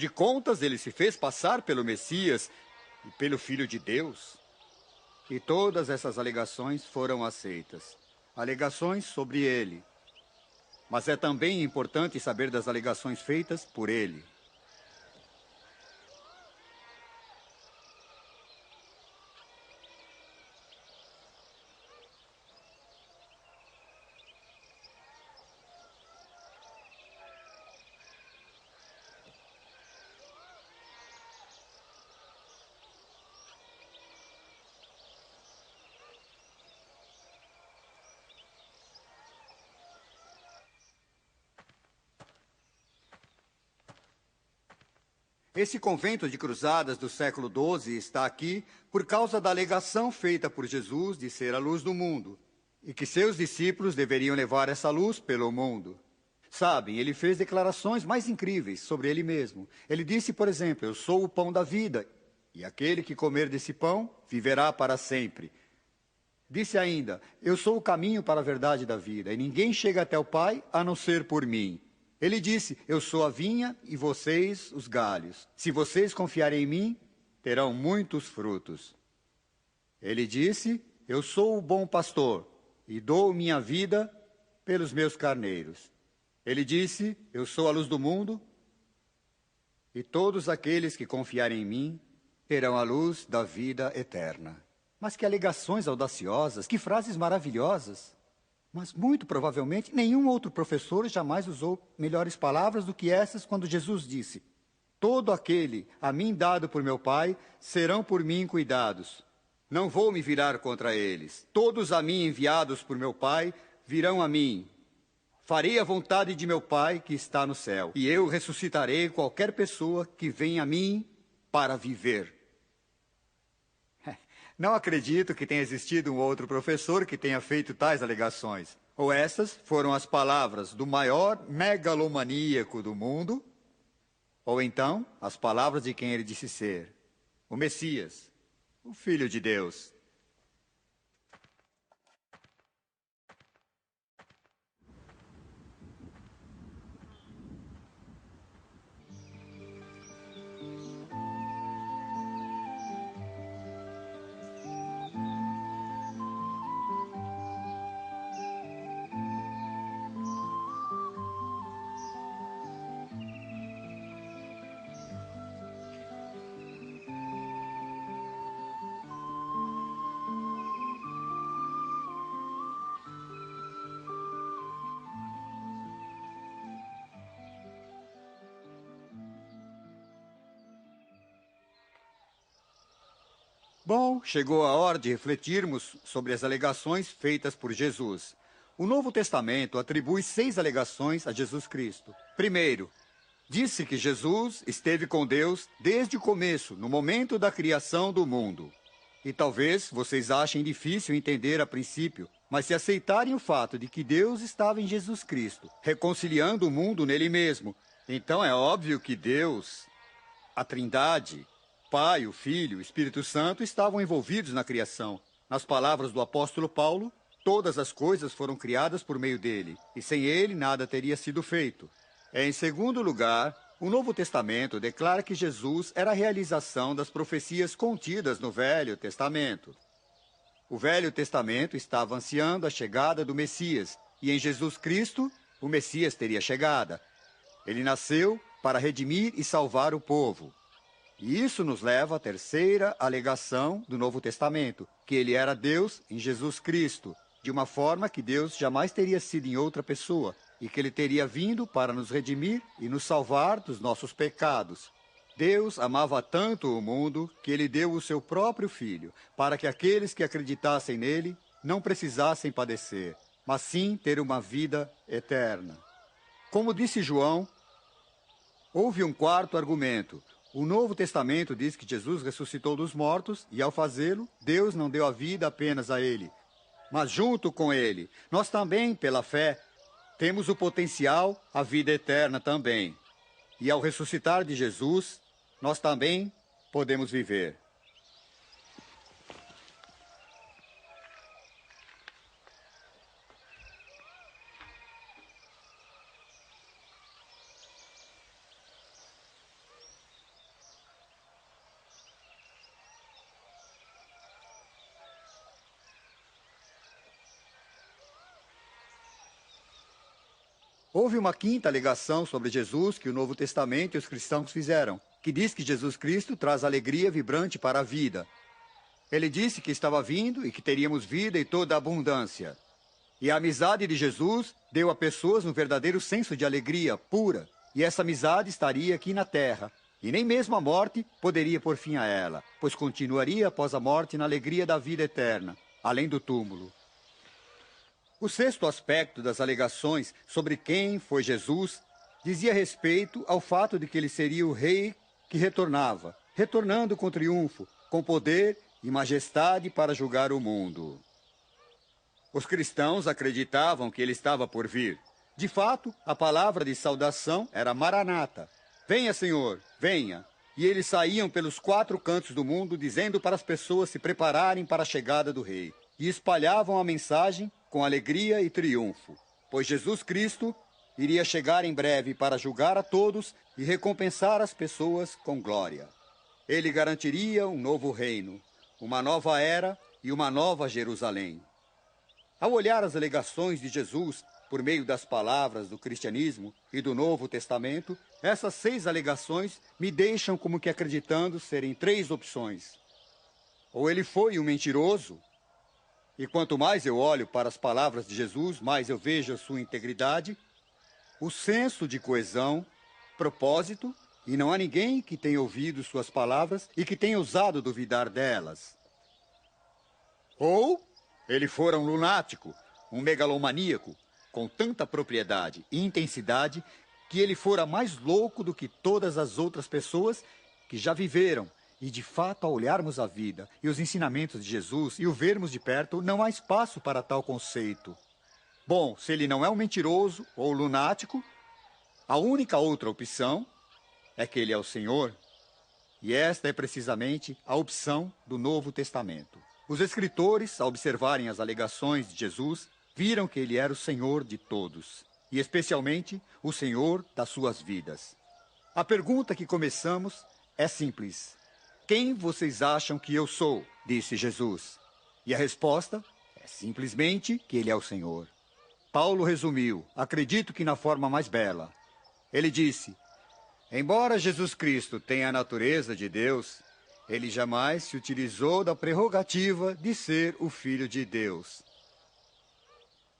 De contas, ele se fez passar pelo Messias e pelo Filho de Deus. E todas essas alegações foram aceitas. Alegações sobre ele. Mas é também importante saber das alegações feitas por ele. Esse convento de cruzadas do século XII está aqui por causa da alegação feita por Jesus de ser a luz do mundo e que seus discípulos deveriam levar essa luz pelo mundo. Sabem, ele fez declarações mais incríveis sobre ele mesmo. Ele disse, por exemplo, eu sou o pão da vida e aquele que comer desse pão viverá para sempre. Disse ainda, eu sou o caminho para a verdade da vida e ninguém chega até o Pai a não ser por mim. Ele disse, eu sou a vinha e vocês os galhos. Se vocês confiarem em mim, terão muitos frutos. Ele disse, eu sou o bom pastor e dou minha vida pelos meus carneiros. Ele disse, eu sou a luz do mundo e todos aqueles que confiarem em mim terão a luz da vida eterna. Mas que alegações audaciosas, que frases maravilhosas. Mas, muito provavelmente, nenhum outro professor jamais usou melhores palavras do que essas quando Jesus disse, todo aquele a mim dado por meu Pai serão por mim cuidados. Não vou me virar contra eles. Todos a mim enviados por meu Pai virão a mim. Farei a vontade de meu Pai que está no céu. E eu ressuscitarei qualquer pessoa que venha a mim para viver. Não acredito que tenha existido um outro professor que tenha feito tais alegações. Ou essas foram as palavras do maior megalomaníaco do mundo, ou então as palavras de quem ele disse ser, o Messias, o Filho de Deus. Bom, chegou a hora de refletirmos sobre as alegações feitas por Jesus. O Novo Testamento atribui 6 alegações a Jesus Cristo. Primeiro, disse que Jesus esteve com Deus desde o começo, no momento da criação do mundo. E talvez vocês achem difícil entender a princípio, mas se aceitarem o fato de que Deus estava em Jesus Cristo, reconciliando o mundo nele mesmo, então é óbvio que Deus, a Trindade, Pai, o Filho, o Espírito Santo estavam envolvidos na criação. Nas palavras do apóstolo Paulo, todas as coisas foram criadas por meio dele, e sem ele nada teria sido feito. Em segundo lugar, o Novo Testamento declara que Jesus era a realização das profecias contidas no Velho Testamento. O Velho Testamento estava ansiando a chegada do Messias, e em Jesus Cristo, o Messias teria chegada. Ele nasceu para redimir e salvar o povo. E isso nos leva à terceira alegação do Novo Testamento, que ele era Deus em Jesus Cristo, de uma forma que Deus jamais teria sido em outra pessoa, e que ele teria vindo para nos redimir e nos salvar dos nossos pecados. Deus amava tanto o mundo que ele deu o seu próprio Filho, para que aqueles que acreditassem nele não precisassem padecer, mas sim ter uma vida eterna. Como disse João, houve um quarto argumento. O Novo Testamento diz que Jesus ressuscitou dos mortos e, ao fazê-lo, Deus não deu a vida apenas a ele, mas junto com ele, nós também, pela fé, temos o potencial à vida eterna também. E ao ressuscitar de Jesus, nós também podemos viver. Houve uma quinta alegação sobre Jesus que o Novo Testamento e os cristãos fizeram, que diz que Jesus Cristo traz alegria vibrante para a vida. Ele disse que estava vindo e que teríamos vida e toda a abundância. E a amizade de Jesus deu a pessoas um verdadeiro senso de alegria pura. E essa amizade estaria aqui na terra. E nem mesmo a morte poderia pôr fim a ela, pois continuaria após a morte na alegria da vida eterna, além do túmulo. O sexto aspecto das alegações sobre quem foi Jesus dizia respeito ao fato de que ele seria o rei que retornava, retornando com triunfo, com poder e majestade para julgar o mundo. Os cristãos acreditavam que ele estava por vir. De fato, a palavra de saudação era Maranata. Venha, Senhor, venha. E eles saíam pelos 4 cantos do mundo dizendo para as pessoas se prepararem para a chegada do rei. E espalhavam a mensagem com alegria e triunfo, pois Jesus Cristo iria chegar em breve para julgar a todos e recompensar as pessoas com glória. Ele garantiria um novo reino, uma nova era e uma nova Jerusalém. Ao olhar as alegações de Jesus por meio das palavras do cristianismo e do Novo Testamento, essas 6 alegações me deixam como que acreditando serem 3 opções. Ou ele foi um mentiroso, e quanto mais eu olho para as palavras de Jesus, mais eu vejo a sua integridade, o senso de coesão, propósito, e não há ninguém que tenha ouvido suas palavras e que tenha ousado duvidar delas. Ou ele fora um lunático, um megalomaníaco, com tanta propriedade e intensidade que ele fora mais louco do que todas as outras pessoas que já viveram. E de fato, ao olharmos a vida e os ensinamentos de Jesus e o vermos de perto, não há espaço para tal conceito. Bom, se ele não é um mentiroso ou lunático, a única outra opção é que ele é o Senhor. E esta é precisamente a opção do Novo Testamento. Os escritores, ao observarem as alegações de Jesus, viram que ele era o Senhor de todos, e especialmente o Senhor das suas vidas. A pergunta que começamos é simples. Quem vocês acham que eu sou? Disse Jesus. E a resposta é simplesmente que ele é o Senhor. Paulo resumiu, acredito que na forma mais bela. Ele disse: embora Jesus Cristo tenha a natureza de Deus, ele jamais se utilizou da prerrogativa de ser o Filho de Deus.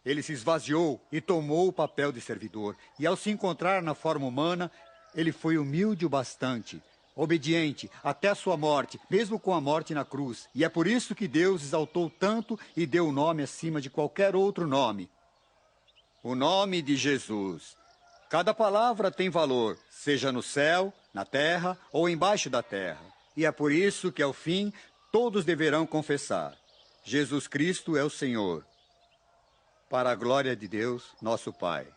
Ele se esvaziou e tomou o papel de servidor. E ao se encontrar na forma humana, ele foi humilde o bastante, obediente até a sua morte, mesmo com a morte na cruz. E é por isso que Deus exaltou tanto e deu o nome acima de qualquer outro nome. O nome de Jesus. Cada palavra tem valor, seja no céu, na terra ou embaixo da terra. E é por isso que, ao fim, todos deverão confessar: Jesus Cristo é o Senhor. Para a glória de Deus, nosso Pai.